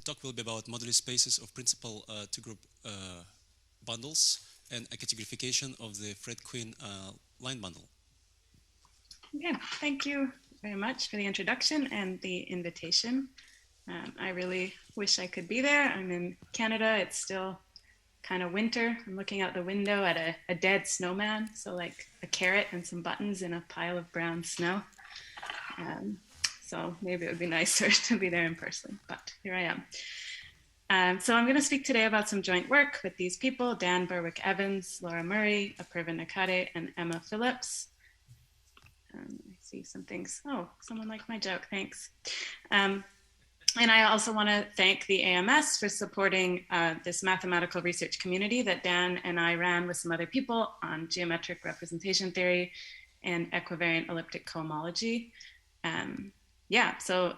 The talk will be about moduli spaces of principal two-group bundles and a categorification of the Freed Quinn line bundle. Okay, thank you very much for the introduction and the invitation. I really wish I could be there. I'm in Canada. It's still kind of winter. I'm looking out the window at a dead snowman. So like a carrot and some buttons in a pile of brown snow. So maybe it would be nicer to be there in person, but here I am. So I'm going to speak today about some joint work with these people, Dan Berwick-Evans, Laura Murray, Apurva Nakade, and Emma Phillips. I see some things. Oh, someone liked my joke, thanks. And I also want to thank the AMS for supporting this mathematical research community that Dan and I ran with some other people on geometric representation theory and equivariant elliptic cohomology. Yeah, so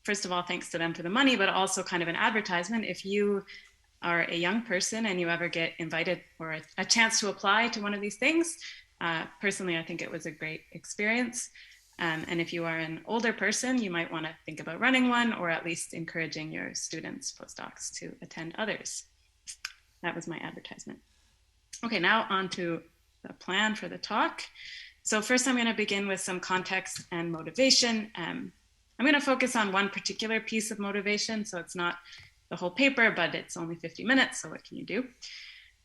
first of all, thanks to them for the money, but also kind of an advertisement. If you are a young person and you ever get invited or a chance to apply to one of these things, personally, I think it was a great experience. And if you are an older person, you might want to think about running one or at least encouraging your students, postdocs, to attend others. That was my advertisement. Okay, now on to the plan for the talk. So first I'm going to begin with some context and motivation. I'm going to focus on one particular piece of motivation. So it's not the whole paper, but it's only 50 minutes. So what can you do?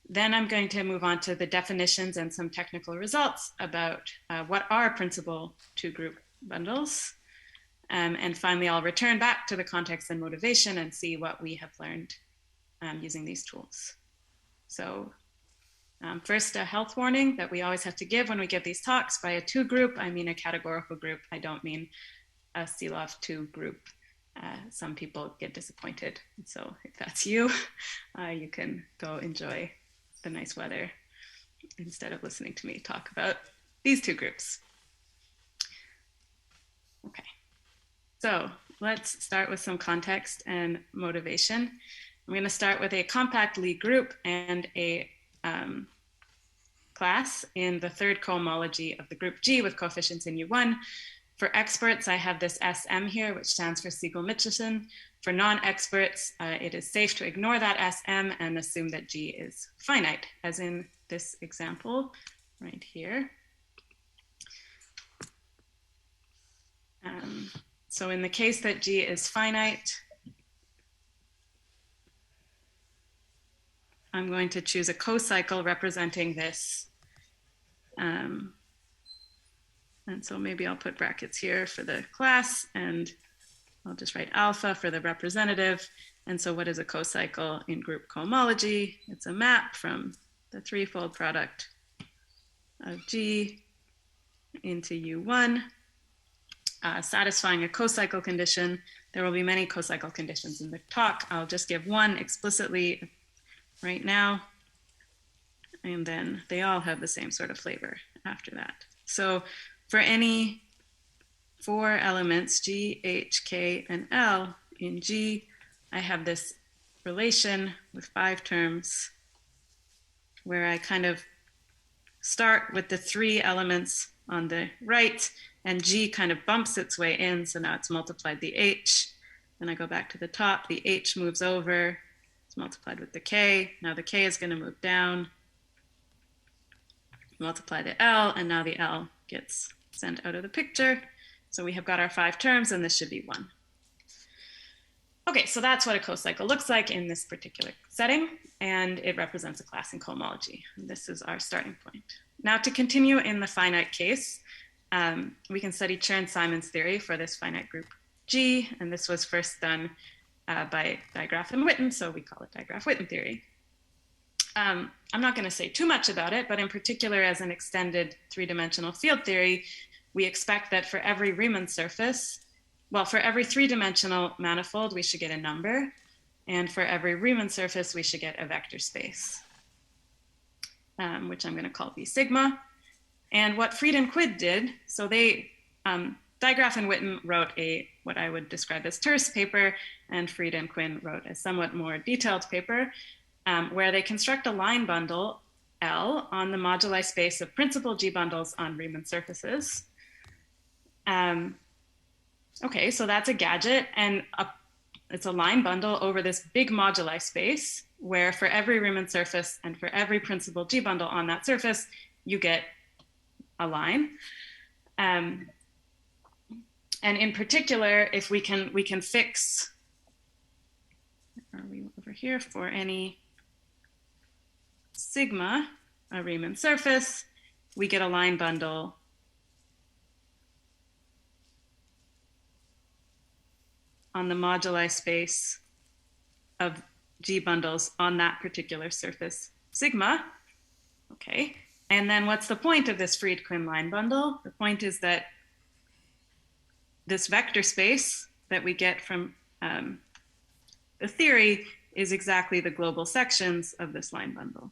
Then I'm going to move on to the definitions and some technical results about what are principal two-group bundles. And finally, I'll return back to the context and motivation and see what we have learned using these tools. So first, a health warning that we always have to give when we give these talks. By a two-group, I mean a categorical group. I don't mean a Silov two group. Some people get disappointed. So if that's you, you can go enjoy the nice weather instead of listening to me talk about these two groups. Okay, so let's start with some context and motivation. I'm going to start with a compact Lie group and a class in the third cohomology of the group G with coefficients in U1. For experts, I have this SM here, which stands for Siegel-Mitchelson. For non-experts, it is safe to ignore that SM and assume that G is finite, as in this example right here. So in the case that G is finite, I'm going to choose a cocycle representing this. And so maybe I'll put brackets here for the class and I'll just write alpha for the representative. And so what is a cocycle in group cohomology? It's a map from the threefold product of G into U1, satisfying a cocycle condition. There will be many cocycle conditions in the talk. I'll just give one explicitly right now. And then they all have the same sort of flavor after that. So for any four elements, G, H, K, and L in G, I have this relation with 5 terms where I kind of start with the 3 elements on the right, and G kind of bumps its way in, so now it's multiplied the H. Then I go back to the top, the H moves over, it's multiplied with the K. Now the K is going to move down, multiply the L, and now the L gets sent out of the picture. So we have got our 5 terms, and this should be 1. Okay, so that's what a cocycle looks like in this particular setting, and it represents a class in cohomology. This is our starting point. Now to continue in the finite case, we can study Chern-Simons theory for this finite group G, and this was first done by Dijkgraaf and Witten, so we call it Dijkgraaf-Witten theory. I'm not going to say too much about it, but in particular as an extended 3-dimensional field theory, we expect that for every Riemann surface, well, for every 3-dimensional manifold, we should get a number. And for every Riemann surface, we should get a vector space, which I'm going to call V sigma. And what Freed and Quinn did, so they, Dijkgraaf and Witten wrote what I would describe as terse paper, and Freed and Quinn wrote a somewhat more detailed paper, where they construct a line bundle L on the moduli space of principal G bundles on Riemann surfaces. Okay, so that's a gadget, and it's a line bundle over this big moduli space where for every Riemann surface and for every principal G bundle on that surface, you get a line. And in particular, if we can fix, are we over here, for any sigma, a Riemann surface, we get a line bundle on the moduli space of G bundles on that particular surface sigma. Okay, and then what's the point of this Freed Quinn line bundle? The point is that this vector space that we get from the theory is exactly the global sections of this line bundle.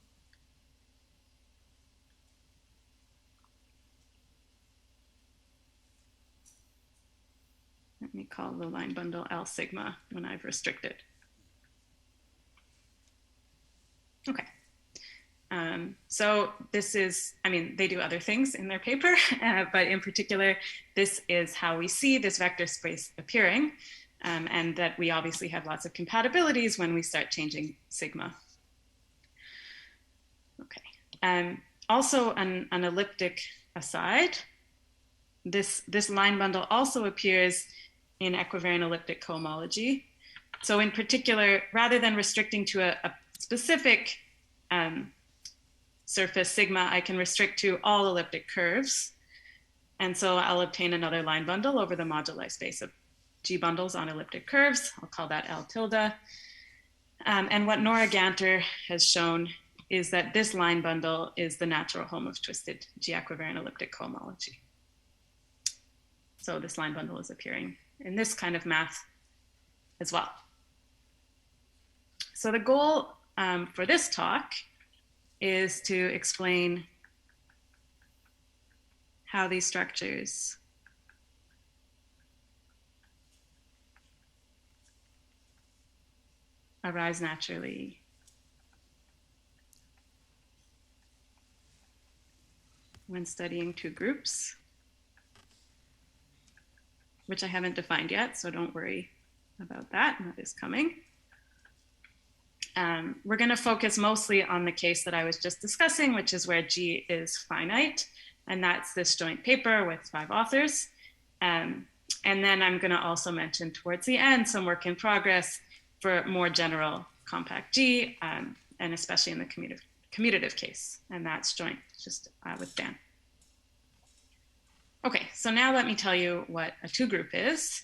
Let me call the line bundle L sigma when I've restricted. Okay. So this is, I mean, they do other things in their paper, but in particular, this is how we see this vector space appearing, and that we obviously have lots of compatibilities when we start changing sigma. Okay. Also, an elliptic aside, this line bundle also appears in equivariant elliptic cohomology. So in particular, rather than restricting to a specific surface sigma, I can restrict to all elliptic curves. And so I'll obtain another line bundle over the moduli space of G bundles on elliptic curves. I'll call that L tilde. And what Nora Ganter has shown is that this line bundle is the natural home of twisted G equivariant elliptic cohomology. So this line bundle is appearing in this kind of math as well. So the goal for this talk is to explain how these structures arise naturally when studying two groups, which I haven't defined yet, so don't worry about that, that is coming. We're going to focus mostly on the case that I was just discussing, which is where G is finite, and that's this joint paper with 5 authors. And then I'm going to also mention towards the end some work in progress for more general compact G, and especially in the commutative case, and that's joint just with Dan. Okay, so now let me tell you what a 2-group is.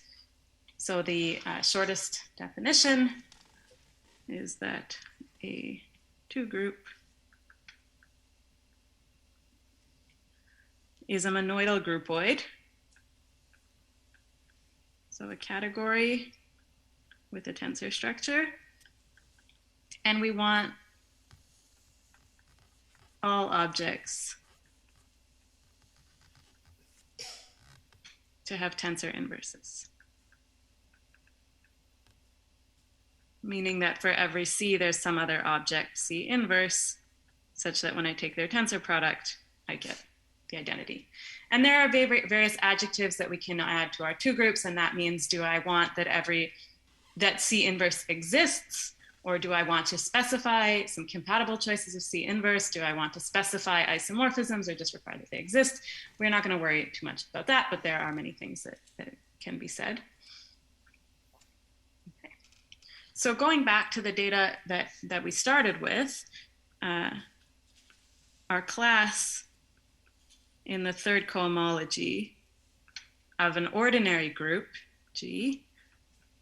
So the shortest definition is that a 2-group is a monoidal groupoid. So a category with a tensor structure. And we want all objects to have tensor inverses. Meaning that for every C, there's some other object C inverse, such that when I take their tensor product, I get the identity. And there are various adjectives that we can add to our 2 groups, and that means, do I want that C inverse exists, or do I want to specify some compatible choices of C inverse? Do I want to specify isomorphisms, or just require that they exist? We're not going to worry too much about that, but there are many things that can be said. So going back to the data that we started with, our class in the 3rd cohomology of an ordinary group, G,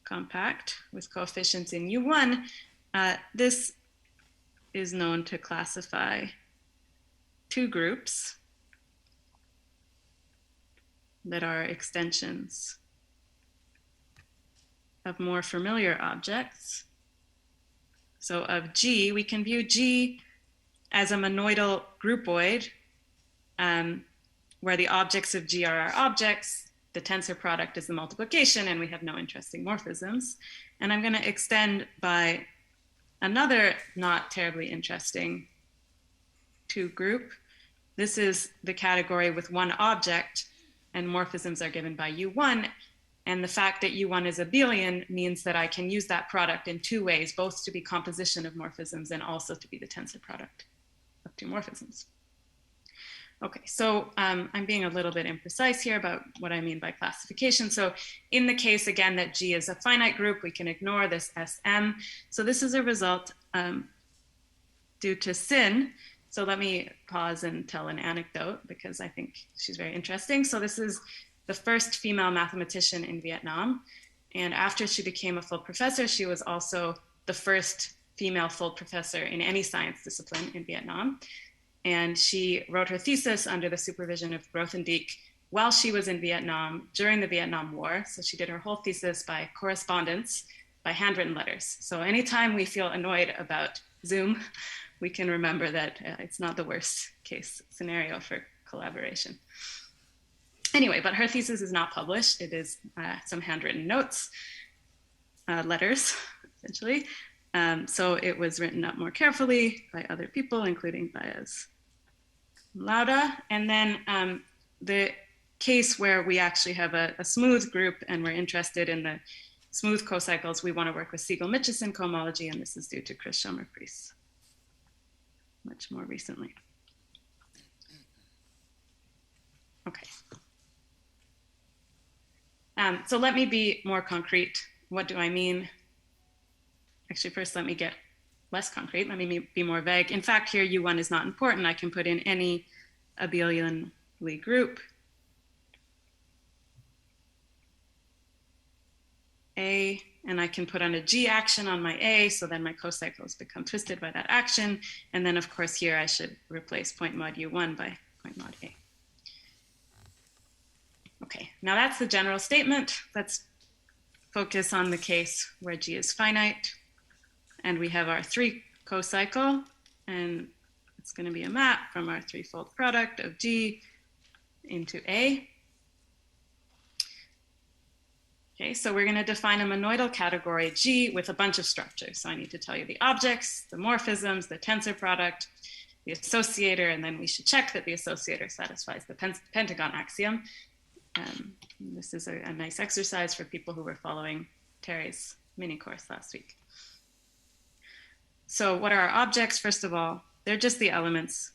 compact, with coefficients in U1, this is known to classify 2 groups that are extensions of more familiar objects. So of G, we can view G as a monoidal groupoid, where the objects of G are our objects, the tensor product is the multiplication, and we have no interesting morphisms. And I'm going to extend by another not terribly interesting 2 group. This is the category with one object, and morphisms are given by U1. And the fact that U1 is abelian means that I can use that product in two ways, both to be composition of morphisms and also to be the tensor product of two morphisms. Okay, so I'm being a little bit imprecise here about what I mean by classification. So in the case, again, that G is a finite group, we can ignore this SM. So this is a result due to Sin. So let me pause and tell an anecdote because I think she's very interesting. So this is the first female mathematician in Vietnam. And after she became a full professor, she was also the first female full professor in any science discipline in Vietnam. And she wrote her thesis under the supervision of Grothendieck while she was in Vietnam during the Vietnam War. So she did her whole thesis by correspondence, by handwritten letters. So anytime we feel annoyed about Zoom, we can remember that it's not the worst case scenario for collaboration. Anyway, but her thesis is not published. It is some handwritten notes, letters, essentially. So it was written up more carefully by other people, including Baez Lauda. And then the case where we actually have a smooth group and we're interested in the smooth cocycles, we want to work with Siegel-Mitchison cohomology, and this is due to Chris Schomer-Priest much more recently. Okay. So let me be more concrete. What do I mean? Actually, first, let me get less concrete. Let me be more vague. In fact, here U1 is not important. I can put in any abelian Lie group. A, and I can put on a G action on my A, so then my cocycles become twisted by that action. And then, of course, here I should replace point mod U1 by point mod A. Okay, now that's the general statement. Let's focus on the case where G is finite. And we have our 3 cocycle, and it's going to be a map from our threefold product of G into A. Okay, so we're going to define a monoidal category G with a bunch of structures. So I need to tell you the objects, the morphisms, the tensor product, the associator, and then we should check that the associator satisfies the Pentagon Axiom. This is a nice exercise for people who were following Terry's mini course last week. So what are our objects? First of all, they're just the elements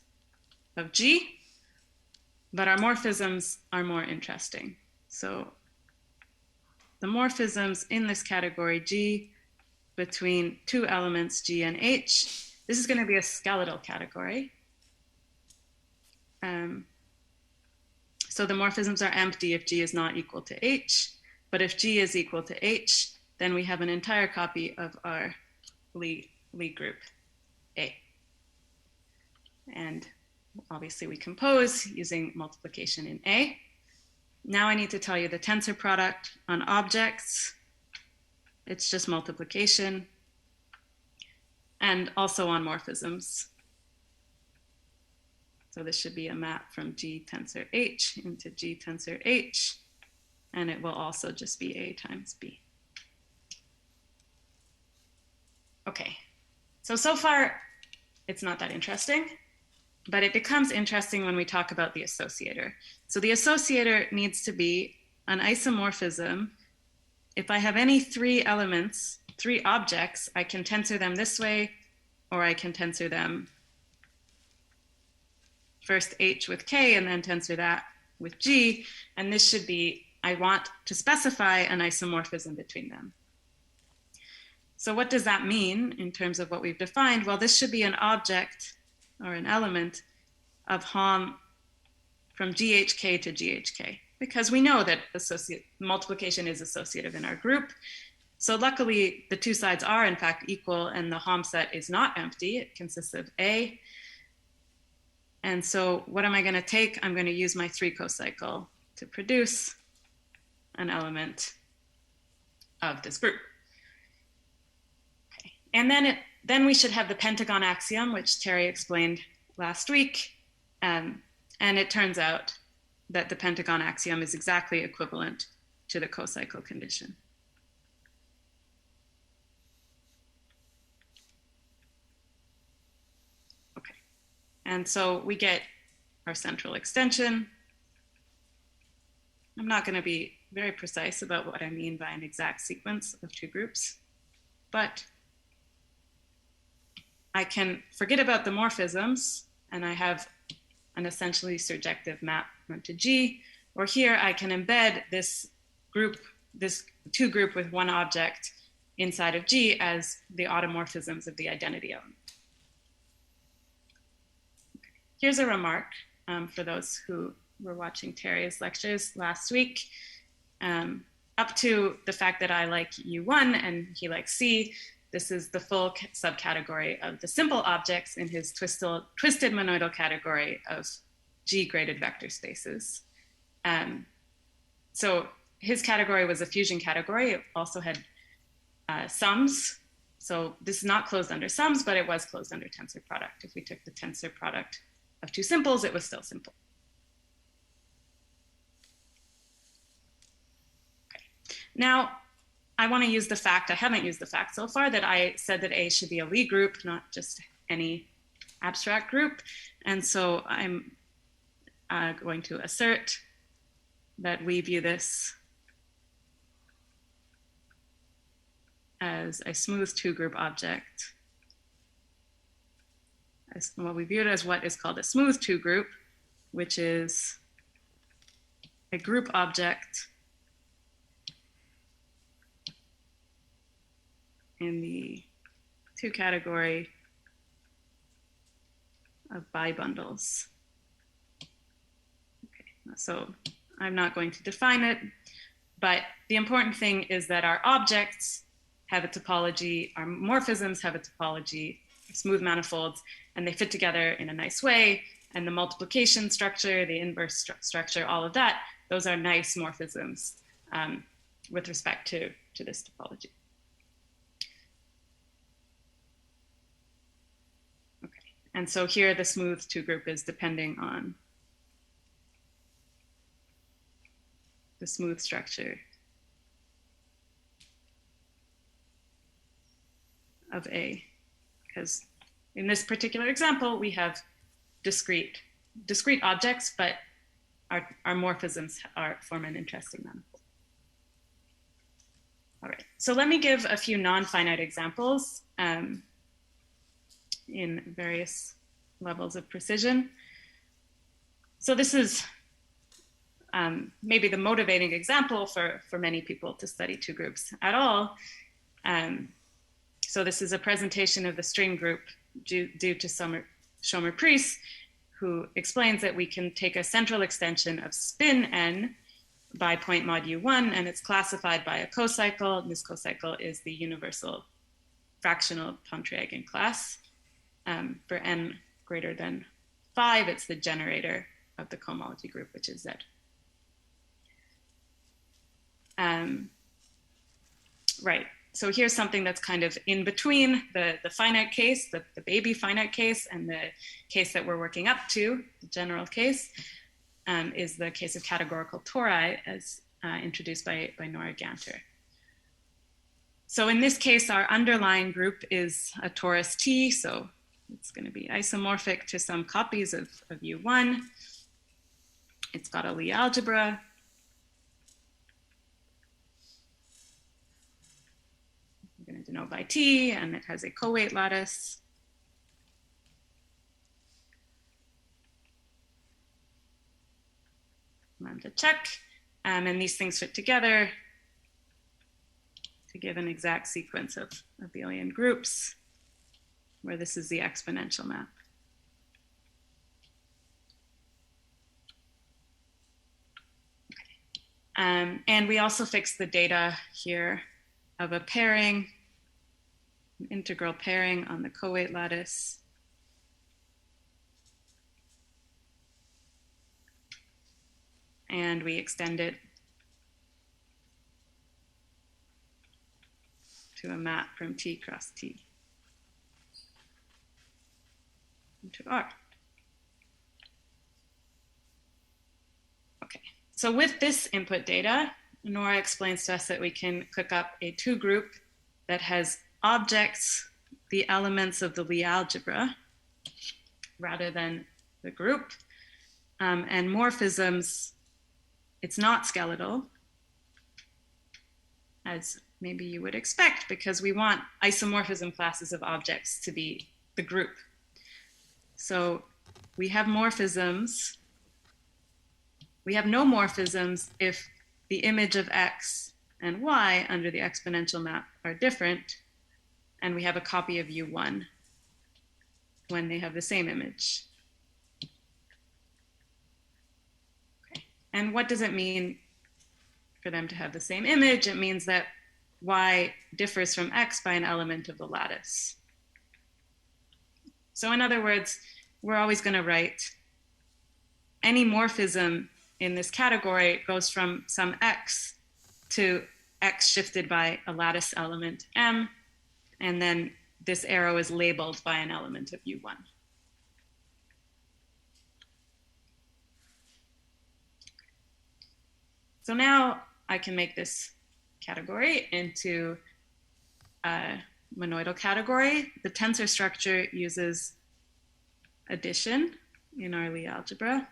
of G, but our morphisms are more interesting. So the morphisms in this category G between 2 elements G and H, this is going to be a skeletal category. So the morphisms are empty if G is not equal to H, but if G is equal to H, then we have an entire copy of our Lie group A. And obviously we compose using multiplication in A. Now I need to tell you the tensor product on objects. It's just multiplication. And also on morphisms. So this should be a map from G tensor H into G tensor H. And it will also just be A times B. Okay. So far, it's not that interesting, but it becomes interesting when we talk about the associator. So the associator needs to be an isomorphism. If I have any 3 elements, 3 objects, I can tensor them this way, or I can tensor them first H with K and then tensor that with G. And this should be, I want to specify an isomorphism between them. So what does that mean in terms of what we've defined? Well, this should be an object or an element of Hom from GHK to GHK, because we know that multiplication is associative in our group. So luckily, the 2 sides are in fact equal, and the Hom set is not empty. It consists of A. And so what am I going to take? I'm going to use my 3 cocycle to produce an element of this group. Okay. And then we should have the Pentagon Axiom, which Terry explained last week. And it turns out that the Pentagon Axiom is exactly equivalent to the cocycle condition. Okay. And so we get our central extension. I'm not going to be very precise about what I mean by an exact sequence of two groups, but I can forget about the morphisms and I have an essentially surjective map onto G, or here I can embed this group, this two group with one object inside of G as the automorphisms of the identity element. Here's a remark for those who were watching Terry's lectures last week. Up to the fact that I like U1 and he likes C, this is the full subcategory of the simple objects in his twisted monoidal category of G-graded vector spaces. So his category was a fusion category. It also had sums. So this is not closed under sums, but it was closed under tensor product. If we took the tensor product of two simples, it was still simple. Okay. Now, I want to use the fact, I haven't used the fact so far, that I said that A should be a Lie group, not just any abstract group. And so I'm going to assert that we view this as a smooth two-group object. Well, we view it as what is called a smooth two-group, which is a group object in the two category of bibundles. Okay, so I'm not going to define it, but the important thing is that our objects have a topology, our morphisms have a topology, smooth manifolds, and they fit together in a nice way. And the multiplication structure, the inverse structure, all of that, those are nice morphisms with respect to this topology. Okay, and so here the smooth two group is depending on the smooth structure of A, because in this particular example, we have discrete objects, but our morphisms form an interesting manifold. All right, so let me give a few non-finite examples in various levels of precision. So this is maybe the motivating example for many people to study two groups at all. So this is a presentation of the string group due to Schomer-Priest, who explains that we can take a central extension of spin n by point mod U1, and it's classified by a cocycle. And this cocycle is the universal fractional Pontryagin class. For n greater than 5, it's the generator of the cohomology group, which is Z. Right. So here's something that's kind of in between the finite case, the baby finite case, and the case that we're working up to, the general case, is the case of categorical tori as introduced by Nora Ganter. So in this case, our underlying group is a torus T, so it's going to be isomorphic to some copies of U1. It's got a Lie algebra. We're going to denote by T, and it has a co-weight lattice. Lambda check, and these things fit together to give an exact sequence of abelian groups, where this is the exponential map. And we also fix the data here of a pairing, an integral pairing on the co-weight lattice. And we extend it to a map from T cross T into R. Okay, so with this input data, Nora explains to us that we can cook up a two group that has objects, the elements of the Lie algebra, rather than the group, and morphisms. It's not skeletal, as maybe you would expect, because we want isomorphism classes of objects to be the group. So we have morphisms. We have no morphisms if the image of x and y under the exponential map are different, and we have a copy of U1 when they have the same image. Okay. And what does it mean for them to have the same image? It means that y differs from x by an element of the lattice. So in other words, we're always going to write any morphism in this category goes from some x to x shifted by a lattice element m, and then this arrow is labeled by an element of U1. So now I can make this category into a monoidal category. The tensor structure uses addition in our Lie algebra.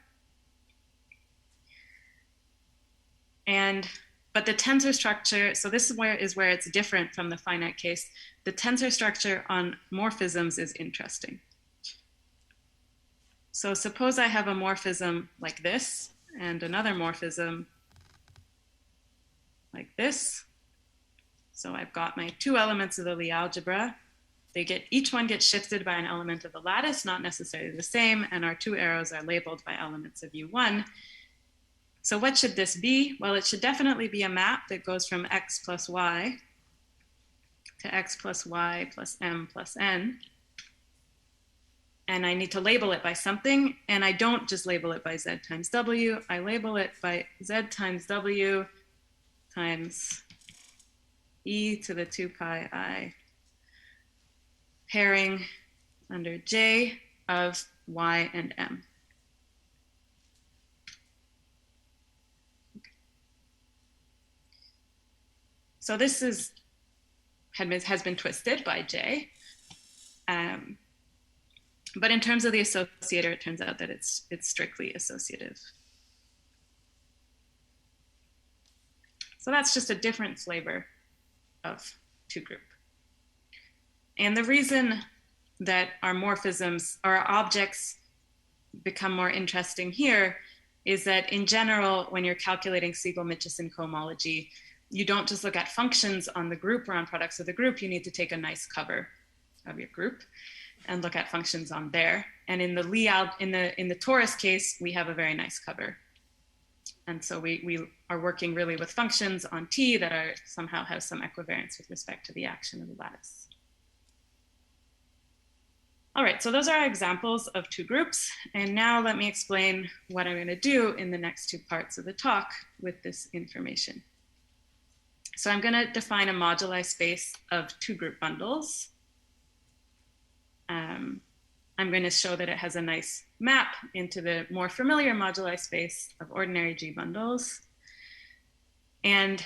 But the tensor structure, so this is where it's different from the finite case. The tensor structure on morphisms is interesting. So suppose I have a morphism like this and another morphism like this. So I've got my two elements of the Lie algebra. Each one gets shifted by an element of the lattice, not necessarily the same, and our two arrows are labeled by elements of U1. So what should this be? Well, it should definitely be a map that goes from x plus y to x plus y plus m plus n. And I need to label it by something, and I don't just label it by z times w, I label it by z times w times e to the 2 pi I pairing under j of y and m. So this has been twisted by j. But in terms of the associator, it turns out that it's strictly associative. So that's just a different flavor of two group. And the reason that our morphisms or our objects become more interesting here is that in general, when you're calculating Siegel-Mitchison cohomology, you don't just look at functions on the group or on products of the group, you need to take a nice cover of your group and look at functions on there. And in the the torus case, we have a very nice cover. And so we are working really with functions on T that are somehow have some equivariance with respect to the action of the lattice. All right, so those are examples of two groups. And now let me explain what I'm going to do in the next two parts of the talk with this information. So I'm going to define a moduli space of two group bundles. I'm going to show that it has a nice map into the more familiar moduli space of ordinary G bundles. And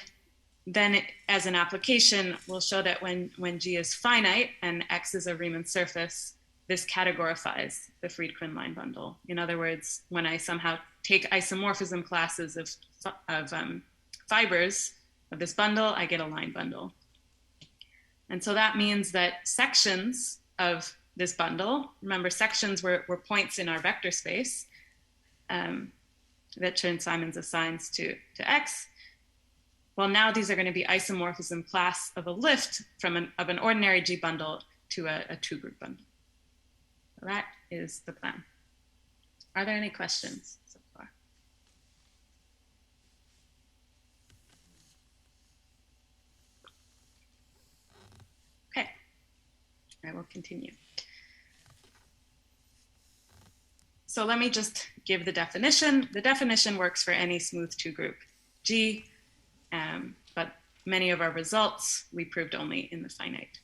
then as an application, we'll show that when G is finite and X is a Riemann surface, this categorifies the Freed Quinn line bundle. In other words, when I somehow take isomorphism classes of fibers of this bundle, I get a line bundle. And so that means that sections of this bundle, remember sections were points in our vector space that Chern-Simons assigns to X. Well, now these are going to be isomorphism class of a lift of an ordinary G bundle to a two group bundle. So that is the plan. Are there any questions so far? Okay, I will continue. So let me just give the definition. The definition works for any smooth two group G, but many of our results we proved only in the finite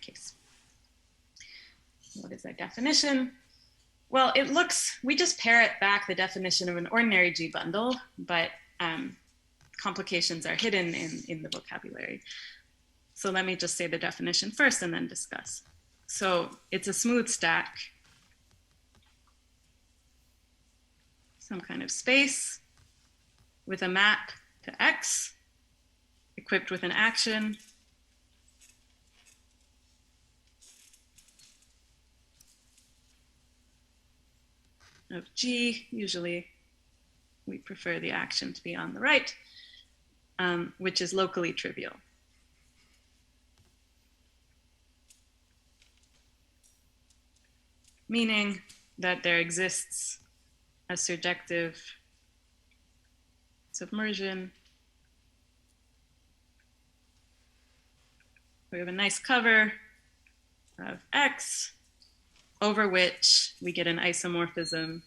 case. What is our definition? Well, we just parrot back the definition of an ordinary G bundle, but complications are hidden in the vocabulary. So let me just say the definition first and then discuss. So it's a smooth stack, some kind of space with a map to X equipped with an action of G. Usually we prefer the action to be on the right, which is locally trivial. Meaning that there exists a surjective submersion. We have a nice cover of X over which we get an isomorphism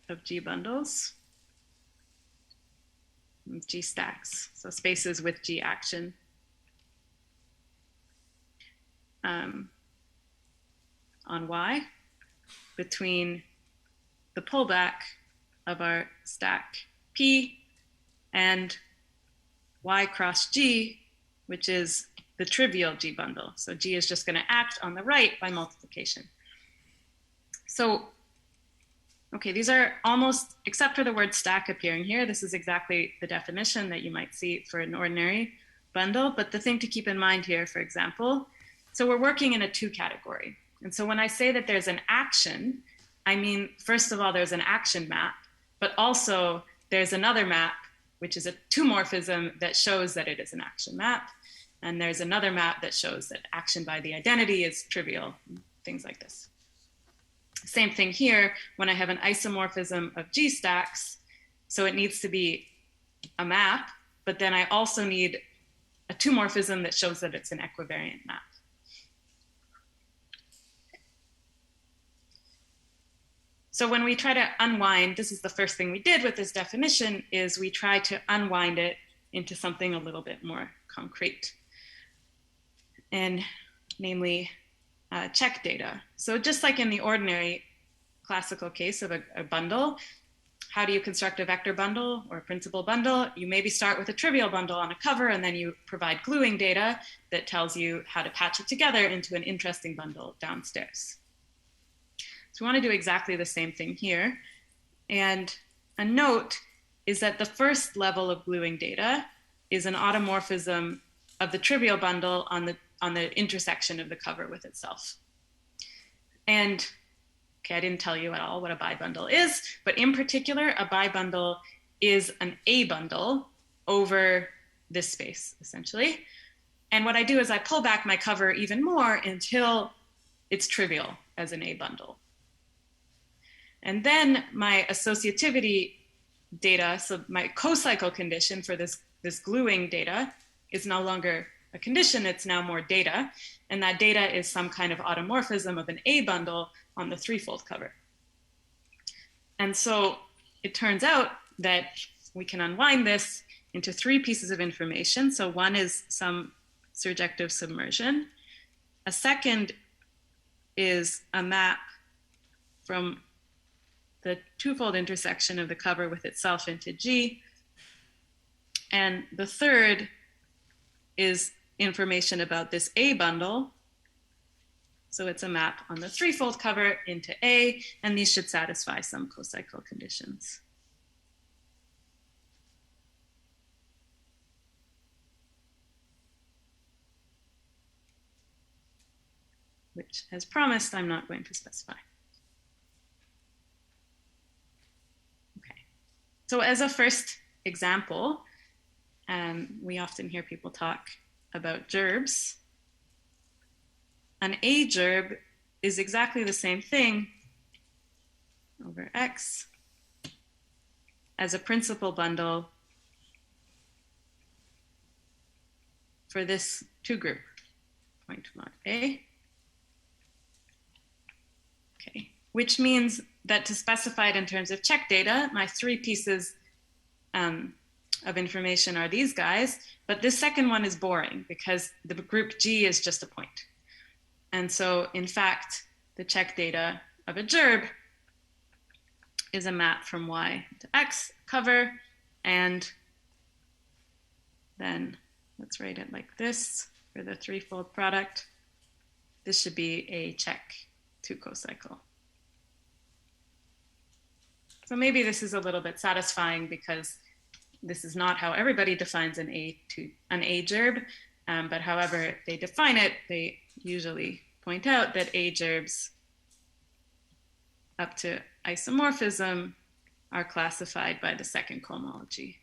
of G bundles, G stacks, so spaces with G action. On Y between the pullback of our stack P and Y cross G, which is the trivial G bundle. So G is just going to act on the right by multiplication. So, okay, these are almost, except for the word stack appearing here, this is exactly the definition that you might see for an ordinary bundle. But the thing to keep in mind here, for example, so we're working in a two category. And so when I say that there's an action, I mean, first of all, there's an action map, but also there's another map, which is a two-morphism that shows that it is an action map. And there's another map that shows that action by the identity is trivial, things like this. Same thing here, when I have an isomorphism of G stacks, so it needs to be a map, but then I also need a two-morphism that shows that it's an equivariant map. So when we try to unwind, this is the first thing we did with this definition, is we try to unwind it into something a little bit more concrete, and namely check data. So just like in the ordinary classical case of a bundle, how do you construct a vector bundle or a principal bundle? You maybe start with a trivial bundle on a cover, and then you provide gluing data that tells you how to patch it together into an interesting bundle downstairs. So we want to do exactly the same thing here. And a note is that the first level of gluing data is an automorphism of the trivial bundle on the intersection of the cover with itself. And okay, I didn't tell you at all what a bibundle is, but in particular, a bibundle is an A bundle over this space, essentially. And what I do is I pull back my cover even more until it's trivial as an A bundle. And then my associativity data, so my co-cycle condition for this gluing data is no longer a condition, it's now more data. And that data is some kind of automorphism of an A bundle on the threefold cover. And so it turns out that we can unwind this into three pieces of information. So one is some surjective submersion. A second is a map from the twofold intersection of the cover with itself into G. And the third is information about this A bundle. So it's a map on the threefold cover into A, and these should satisfy some co-cycle conditions. Which, as promised, I'm not going to specify. Okay, so as a first example, we often hear people talk about gerbs. An A gerb is exactly the same thing over X as a principal bundle for this two group, point mod A. Okay, which means that to specify it in terms of check data, my three pieces of information are these guys, but this second one is boring because the group G is just a point. And so in fact, the check data of a gerb is a map from Y to X cover, and then let's write it like this for the threefold product. This should be a check to co-cycle. So maybe this is a little bit satisfying because This is not how everybody defines an A-gerb, but however they define it, they usually point out that A-gerbs up to isomorphism are classified by the second cohomology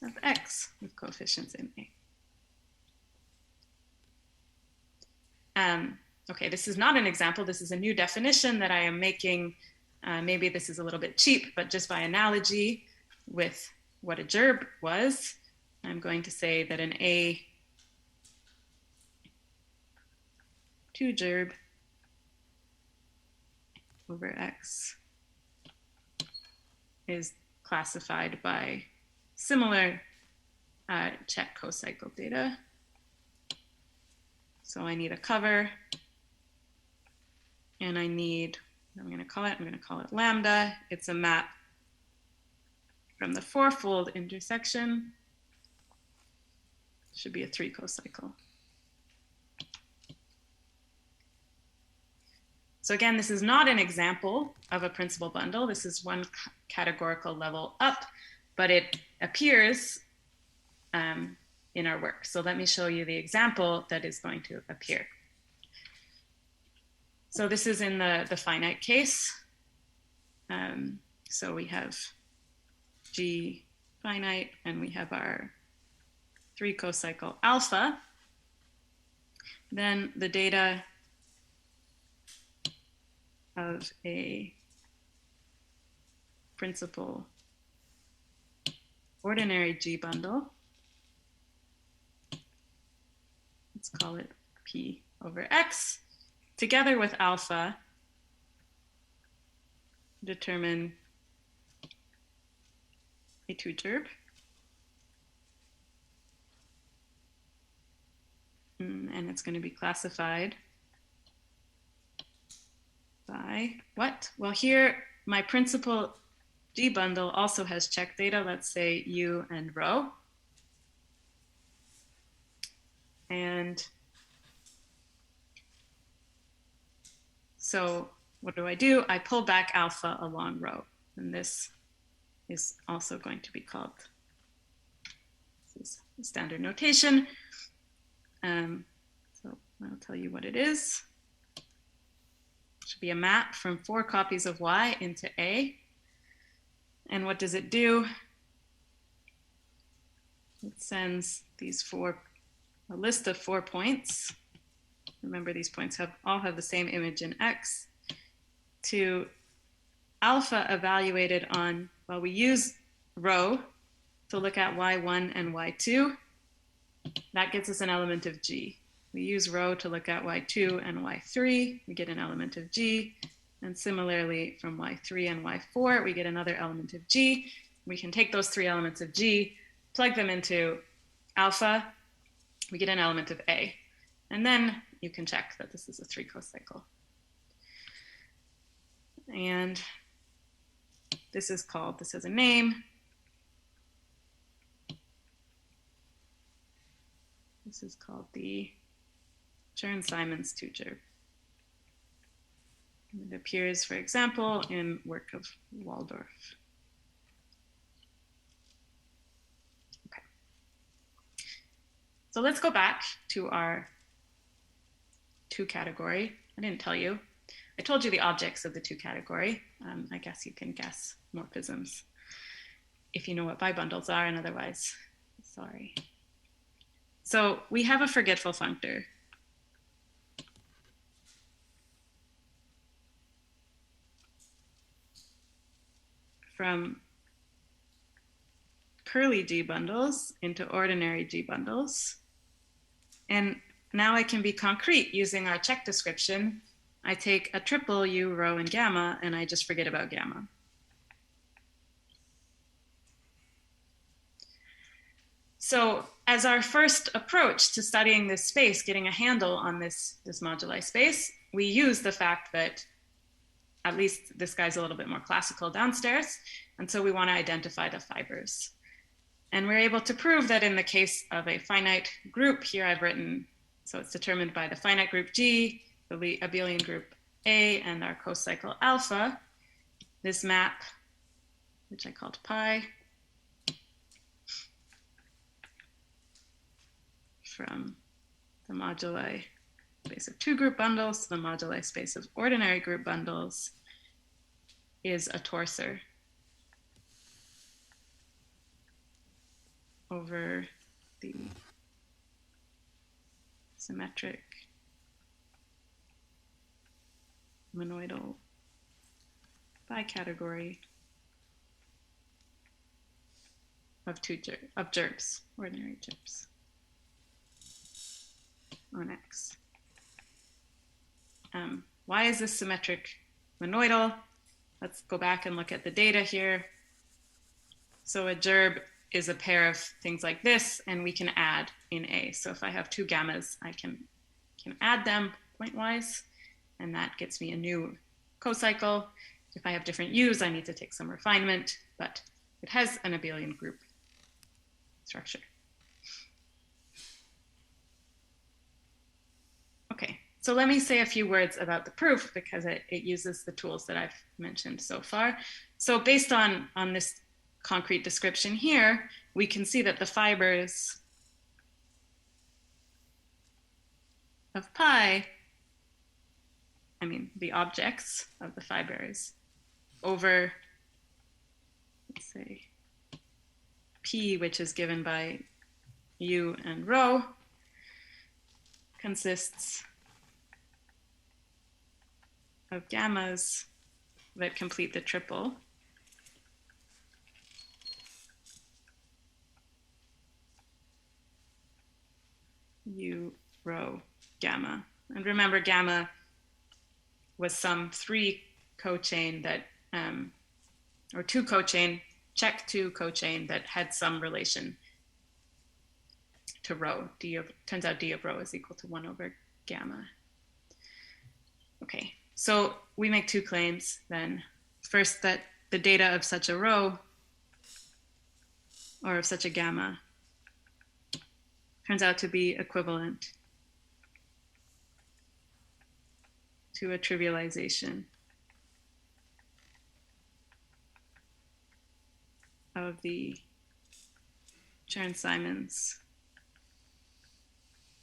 of X with coefficients in A. Okay, this is not an example. This is a new definition that I am making. Maybe this is a little bit cheap, but just by analogy with what a gerb was, I'm going to say that an A2 gerb over X is classified by similar check co-cycle data. So I need a cover, and I need, I'm going to call it lambda. It's a map from the fourfold intersection. Should be a 3 co-cycle. So again, this is not an example of a principal bundle. This is one categorical level up, but it appears in our work. So let me show you the example that is going to appear. So this is in the finite case. So we have G finite, and we have our 3 co-cycle alpha. Then the data of a principal ordinary G bundle. Let's call it P over X. Together with alpha, determine a 2-gerb. And it's going to be classified by what? Well, here my principal G bundle also has check data, let's say U and rho. And so what do? I pull back alpha along rho, and this is also going to be called, this is standard notation. So I'll tell you what it is. It should be a map from 4 copies of Y into A. And what does it do? It sends these a list of 4 points. Remember, these points all have the same image in X, to alpha evaluated on, well, we use rho to look at Y1 and Y2. That gets us an element of G. We use rho to look at Y2 and Y3. We get an element of G. And similarly, from Y3 and Y4, we get another element of G. We can take those 3 elements of G, plug them into alpha. We get an element of A. And then you can check that this is a 3 co-cycle. And this has a name. This is called the Chern-Simons 2-gerb. It appears, for example, in work of Waldorf. Okay. So let's go back to our 2 category. I didn't tell you. I told you the objects of the 2 category. I guess you can guess morphisms if you know what bibundles are, and otherwise, sorry. So we have a forgetful functor. From curly G bundles into ordinary G bundles. And now I can be concrete using our check description. I take a triple U, rho, and gamma, and I just forget about gamma. So as our first approach to studying this space, getting a handle on this moduli space, we use the fact that at least this guy's a little bit more classical downstairs, and so we want to identify the fibers. And we're able to prove that in the case of a finite group, here I've written, so it's determined by the finite group G, the abelian group A, and our cocycle alpha, this map, which I called pi, from the moduli space of two group bundles to the moduli space of ordinary group bundles is a torsor over the symmetric monoidal bicategory of gerbs, ordinary gerbs on X. Why is this symmetric monoidal? Let's go back and look at the data here. So a gerb is a pair of things like this, and we can add in A. So if I have two gammas, I can add them pointwise, and that gets me a new cocycle. If I have different U's, I need to take some refinement, but it has an abelian group structure. Okay, so let me say a few words about the proof because it uses the tools that I've mentioned so far. So based on this concrete description here, we can see that the fibers of pi, the objects of the fibers over, let's say, P, which is given by U and rho, consists of gammas that complete the triple. U, rho, gamma. And remember, gamma was some three cochain that, or two cochain, check two cochain that had some relation to rho. Turns out D of rho is equal to 1 over gamma. Okay, so we make two claims then. First, that the data of such a rho or of such a gamma turns out to be equivalent to a trivialization of the Chern-Simons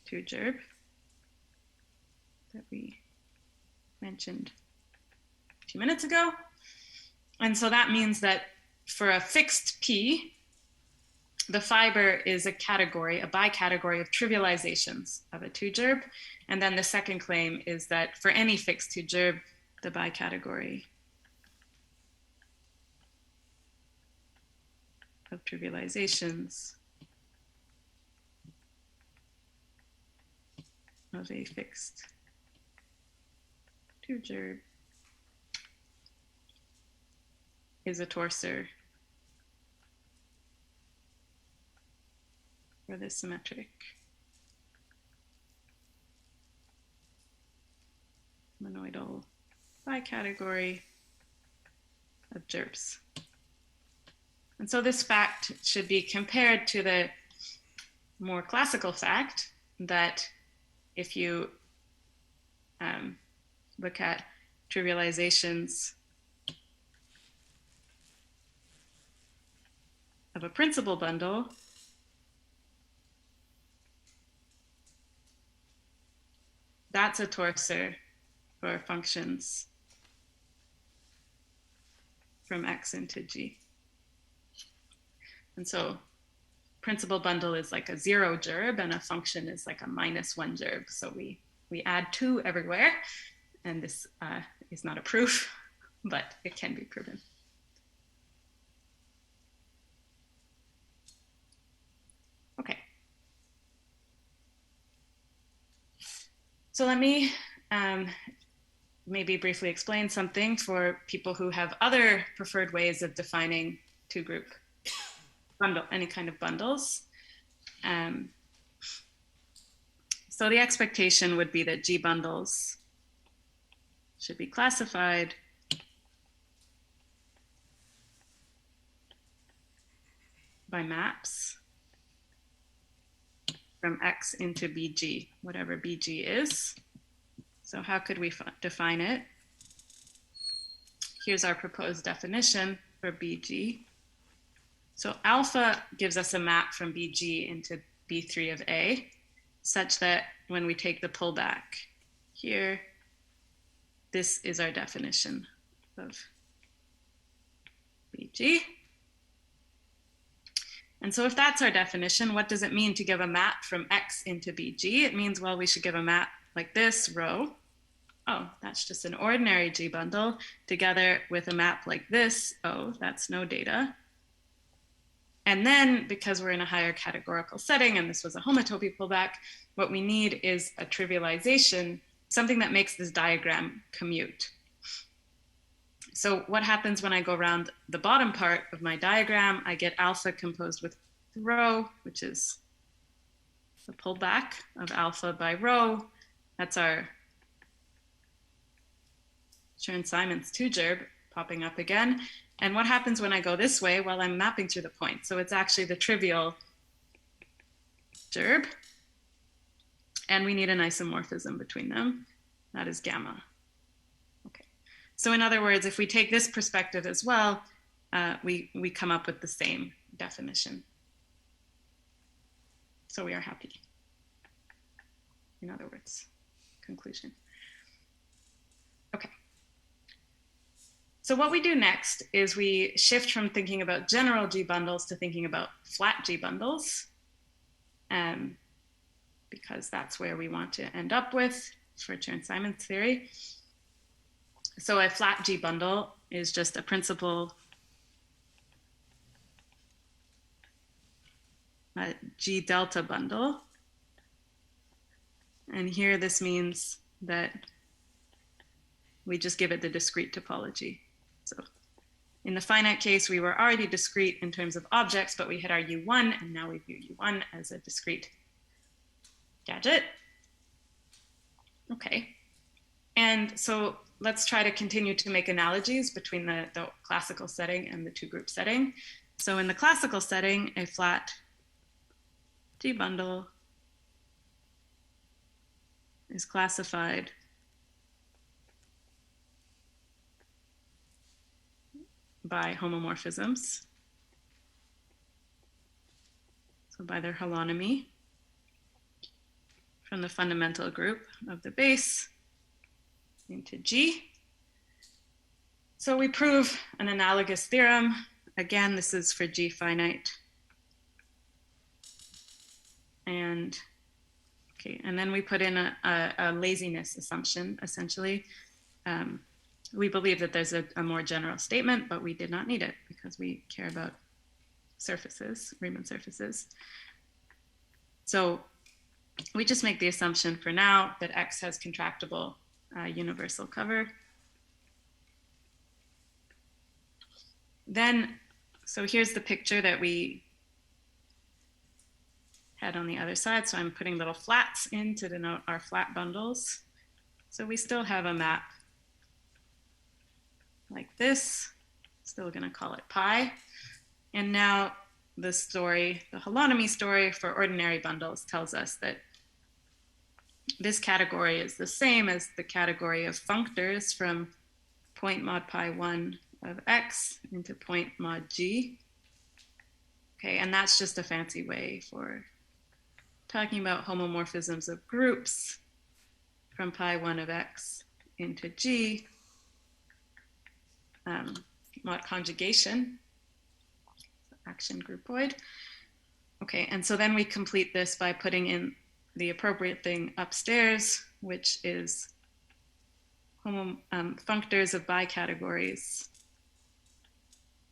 two-gerb that we mentioned a few minutes ago. And so that means that for a fixed P, the fiber is a category, a bicategory of trivializations of a two-gerb. And then the second claim is that for any fixed two-gerb, the bicategory of trivializations of a fixed two-gerb is a torsor for the symmetric monoidal bicategory of gerbs. And so this fact should be compared to the more classical fact that if you look at trivializations of a principal bundle, that's a torsor for functions from X into G. And so principal bundle is like a 0 gerb and a function is like a -1 gerb. So we add 2 everywhere, and this is not a proof, but it can be proven. Okay. So let me maybe briefly explain something for people who have other preferred ways of defining two-group bundle, any kind of bundles. So the expectation would be that G bundles should be classified by maps from X into BG, whatever BG is. So how could we define it? Here's our proposed definition for BG. So alpha gives us a map from BG into B3 of A. such that when we take the pullback here, this is our definition of BG. And so if that's our definition, what does it mean to give a map from X into BG? It means, well, we should give a map like this, rho. Oh, that's just an ordinary G bundle together with a map like this. Oh, that's no data. And then because we're in a higher categorical setting and this was a homotopy pullback, what we need is a trivialization, something that makes this diagram commute. So what happens when I go around the bottom part of my diagram? I get alpha composed with rho, which is the pullback of alpha by rho. That's our Chern-Simons 2-gerb popping up again. And what happens when I go this way? Well, I'm mapping through the point. So it's actually the trivial gerb. And we need an isomorphism between them. That is gamma. Okay. So in other words, if we take this perspective as well, we come up with the same definition. So we are happy. In other words, conclusion. Okay. So what we do next is we shift from thinking about general G bundles to thinking about flat G bundles, because that's where we want to end up with for Chern-Simons theory. So a flat G bundle is just a principal G delta bundle. And here this means that we just give it the discrete topology. So in the finite case, we were already discrete in terms of objects, but we had our U1, and now we view U1 as a discrete gadget. Okay. And so let's try to continue to make analogies between the classical setting and the two-group setting. So in the classical setting, a flat G bundle is classified by homomorphisms, so by their holonomy from the fundamental group of the base into G. So we prove an analogous theorem. Again, this is for G finite. And okay, and then we put in a laziness assumption, essentially. We believe that there's a more general statement, but we did not need it because we care about surfaces, Riemann surfaces. So we just make the assumption for now that X has contractible universal cover. Then, so here's the picture that we had on the other side. So I'm putting little flats in to denote our flat bundles. So we still have a map like this, still gonna call it pi. And now the story, the holonomy story for ordinary bundles tells us that this category is the same as the category of functors from point mod pi 1 of X into point mod G. Okay, and that's just a fancy way for talking about homomorphisms of groups from pi 1 of X into G. Mod conjugation, action groupoid. Okay, and so then we complete this by putting in the appropriate thing upstairs, which is functors of bicategories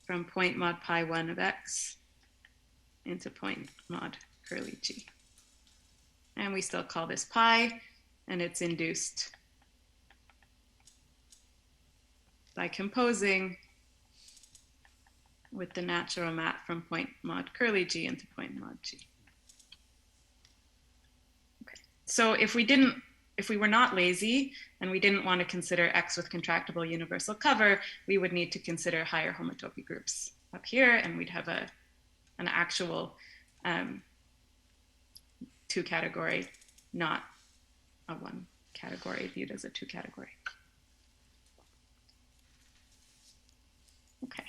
from point mod pi 1 of X into point mod curly G. And we still call this pi, and it's induced by composing with the natural map from point mod curly G into point mod G. Okay. So if we were not lazy and we didn't want to consider X with contractible universal cover, we would need to consider higher homotopy groups up here, and we'd have an actual two category, not a one category viewed as a two category. Okay.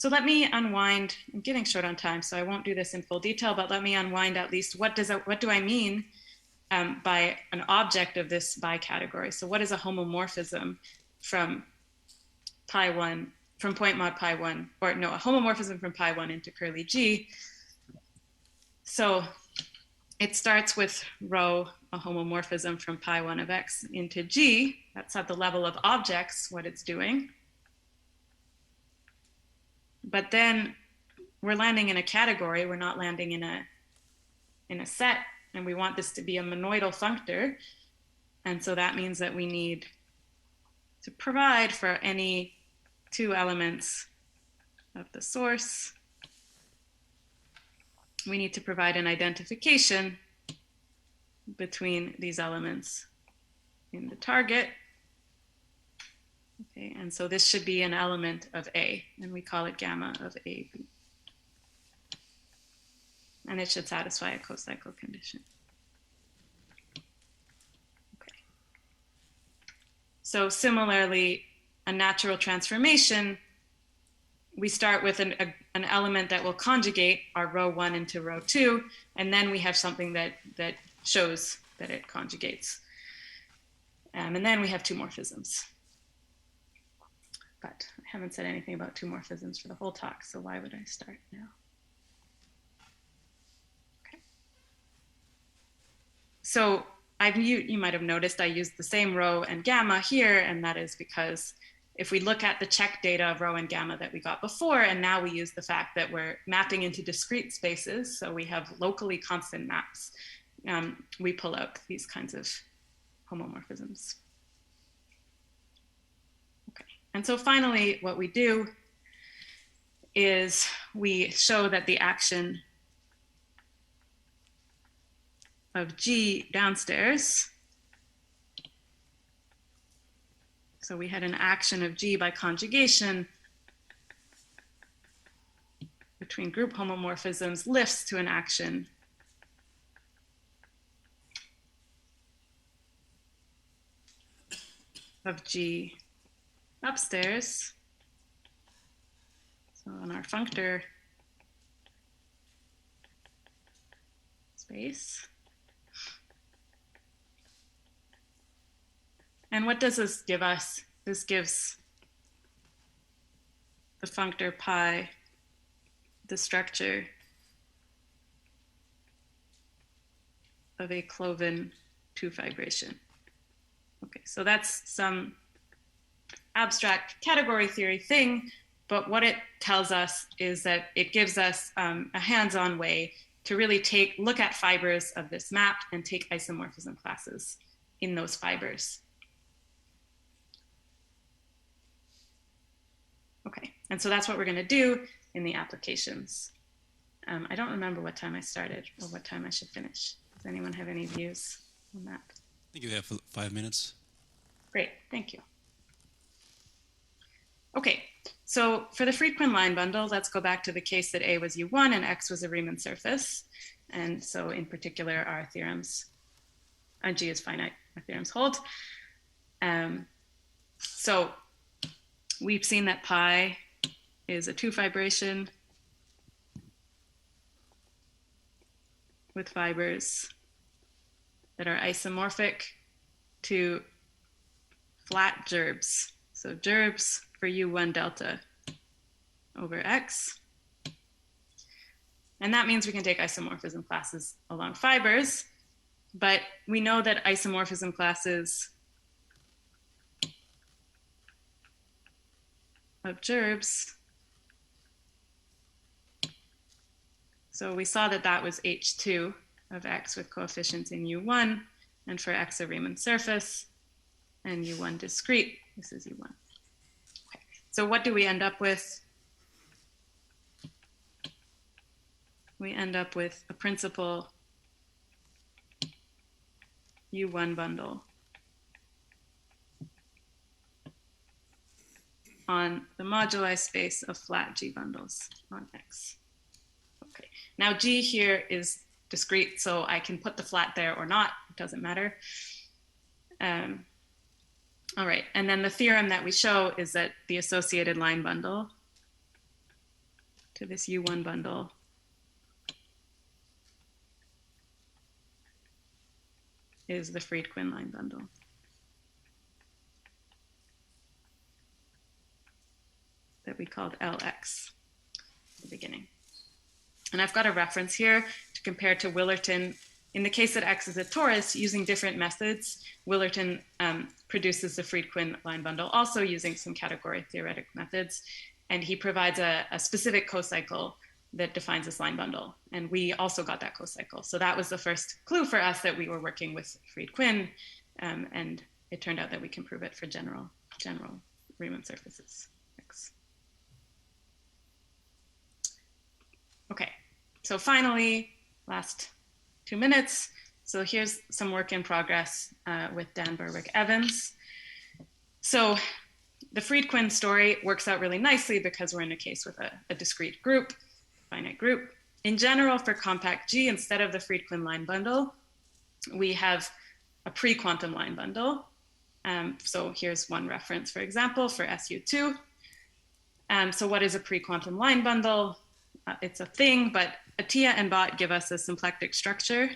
So let me unwind. I'm getting short on time, so I won't do this in full detail, but let me unwind at least what do I mean by an object of this bicategory. So what is a homomorphism from point mod pi 1, or no, a homomorphism from pi 1 into curly G. So it starts with rho, a homomorphism from pi 1 of x into G. That's at the level of objects, what it's doing. But then we're landing in a category, we're not landing in a set, and we want this to be a monoidal functor. And so that means that we need to provide for any two elements of the source. We need to provide an identification between these elements in the target. Okay, and so this should be an element of A, and we call it gamma of AB. And it should satisfy a co-cycle condition. Okay. So similarly, a natural transformation, we start with an element that will conjugate our rho 1 into rho 2, and then we have something that shows that it conjugates. And then we have two morphisms. But I haven't said anything about two morphisms for the whole talk, so why would I start now? Okay. So you might have noticed I used the same rho and gamma here, and that is because if we look at the check data of rho and gamma that we got before, and now we use the fact that we're mapping into discrete spaces, so we have locally constant maps, we pull out these kinds of homomorphisms. Okay, and so finally what we do is we show that the action of G downstairs, so we had an action of G by conjugation between group homomorphisms, lifts to an action of G upstairs. So in our functor space. And what does this give us? This gives the functor pi the structure of a cloven two fibration. Okay, so that's some abstract category theory thing, but what it tells us is that it gives us a hands-on way to really look at fibers of this map and take isomorphism classes in those fibers. Okay, and so that's what we're going to do in the applications. I don't remember what time I started or what time I should finish. Does anyone have any views on that? I think you have 5 minutes. Great, thank you. Okay, so for the Freed Quinn line bundle, let's go back to the case that A was U1 and X was a Riemann surface. And so in particular, our theorems, G is finite, our theorems hold. So we've seen that pi is a two fibration with fibers that are isomorphic to flat gerbs. So gerbs for U1 delta over X. And that means we can take isomorphism classes along fibers, but we know that isomorphism classes of gerbs, so we saw that that was H2 of X with coefficients in U1, and for X a Riemann surface, and U1 discrete, this is U1. Okay. So what do we end up with? We end up with a principal U1 bundle on the moduli space of flat G bundles on X. Okay, now G here is discrete, so I can put the flat there or not, it doesn't matter. All right, and then the theorem that we show is that the associated line bundle to this U1 bundle is the Freed Quinn line bundle. That we called LX at the beginning. And I've got a reference here to compare to Willerton. In the case that X is a torus, using different methods, Willerton produces the Freed Quinn line bundle, also using some category theoretic methods. And he provides a specific cocycle that defines this line bundle. And we also got that cocycle. So that was the first clue for us that we were working with Freed Quinn. And it turned out that we can prove it for general Riemann surfaces. X. Okay, so finally, last 2 minutes. So here's some work in progress with Dan Berwick-Evans. So the Freed Quinn story works out really nicely because we're in a case with a discrete group, finite group. In general, for compact G, instead of the Freed Quinn line bundle, we have a pre-quantum line bundle. So here's one reference, for example, for SU2. So what is a pre-quantum line bundle? It's a thing, but Atiyah and Bott give us a symplectic structure.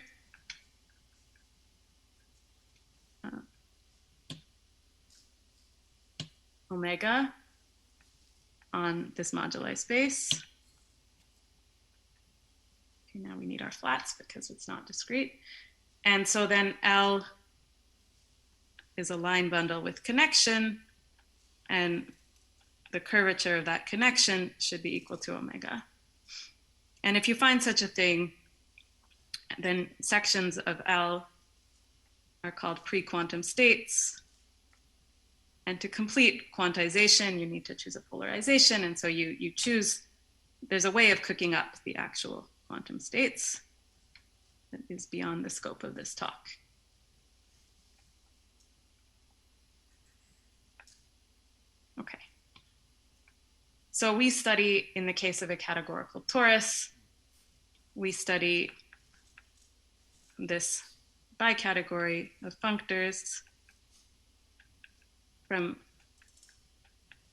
Omega on this moduli space. Okay, now we need our flats because it's not discrete. And so then L is a line bundle with connection, and the curvature of that connection should be equal to omega. And if you find such a thing, then sections of L are called pre-quantum states. And to complete quantization, you need to choose a polarization. And so you choose, there's a way of cooking up the actual quantum states that is beyond the scope of this talk. Okay. So we study, in the case of a categorical torus, we study this bicategory of functors from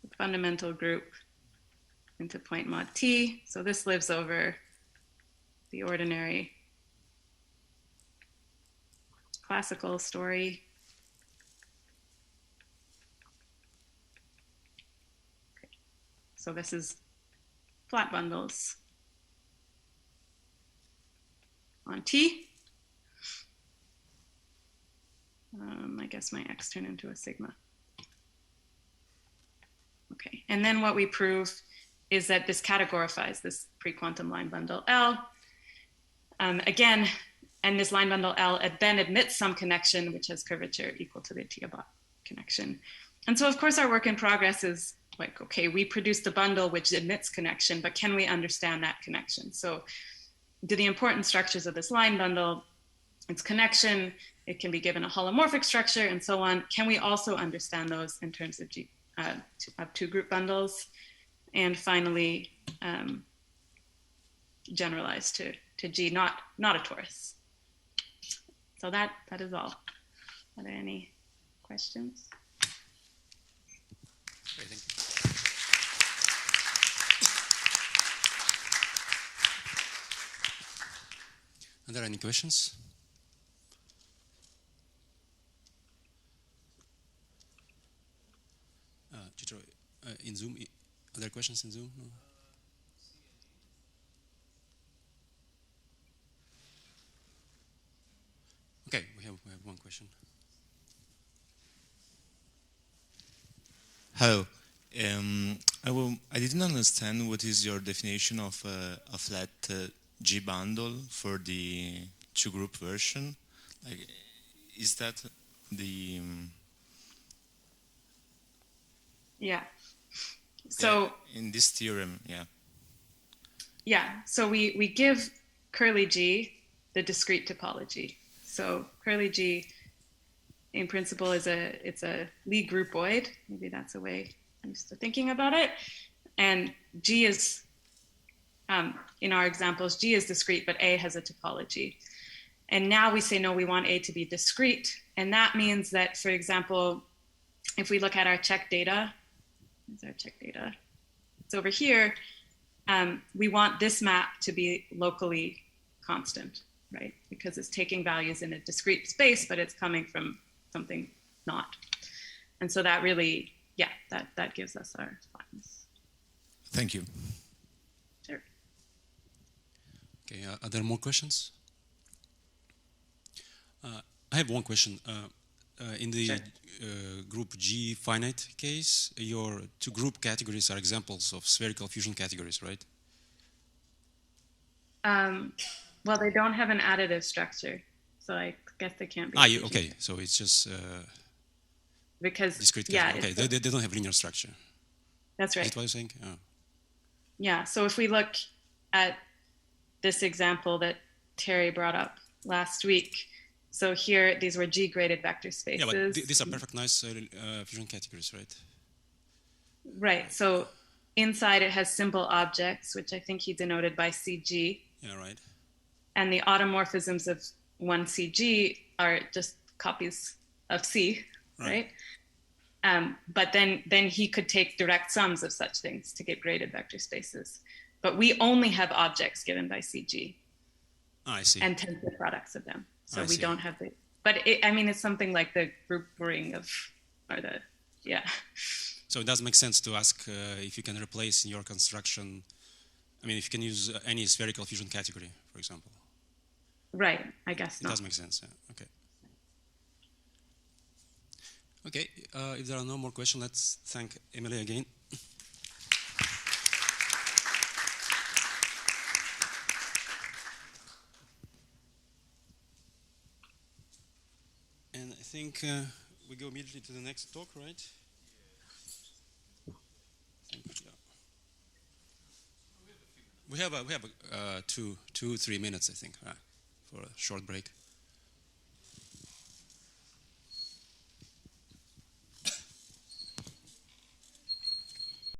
the fundamental group into point mod T. So this lives over the ordinary classical story. Okay. So this is flat bundles on T. I guess my X turned into a sigma. Okay, and then what we prove is that this categorifies this pre-quantum line bundle L. Again, and this line bundle L then admits some connection which has curvature equal to the Atiyah-Bott connection. And so of course our work in progress is like, okay, we produced a bundle which admits connection, but can we understand that connection? So do the important structures of this line bundle, its connection, it can be given a holomorphic structure and so on. Can we also understand those in terms of two group bundles? And finally, generalized to G, not a torus. So that is all. Are there any questions? I think. Are there any questions? Jethro, in Zoom, are there questions in Zoom? No? Okay, we have one question. Hello. I didn't understand what is your definition of a flat G bundle for the two-group version. Like, is that the? Yeah. So in this theorem, yeah. Yeah. So we give curly G the discrete topology. So curly G, in principle, it's a Lie groupoid. Maybe that's a way I'm used to thinking about it. And G is, in our examples, G is discrete, but A has a topology. And now we say, no, we want A to be discrete. And that means that, for example, if we look at our check data, it's over here. we want this map to be locally constant, right? Because it's taking values in a discrete space, but it's coming from something not. And so that really, yeah, that gives us our flatness. Thank you. Sure. Okay, are there more questions? I have one question. In the Sure. group G finite case, your two group categories are examples of spherical fusion categories, right? Well, they don't have an additive structure, so I guess they can't be. Okay, so it's just because discrete yeah, category. Okay, they don't have linear structure. That's right. Is that what you're saying? Oh. Yeah, so if we look at this example that Terry brought up last week, so here these were G-graded vector spaces. Yeah, but these are perfect nice fusion categories, right? Right, so inside it has simple objects, which I think he denoted by CG. Yeah, right. And the automorphisms of one CG are just copies of C, right? But then he could take direct sums of such things to get graded vector spaces. But we only have objects given by CG. I see. And tensor products of them. So I we see. don't have the, but I mean, it's something like the group ring of, or the, yeah. So it does make sense to ask if you can replace in your construction, I mean, if you can use any spherical fusion category, for example. Right, I guess It not. does make sense, yeah. Okay. Okay, if there are no more questions, let's thank Emily again. And I think we go immediately to the next talk, right? We have 3 minutes, I think, for a short break.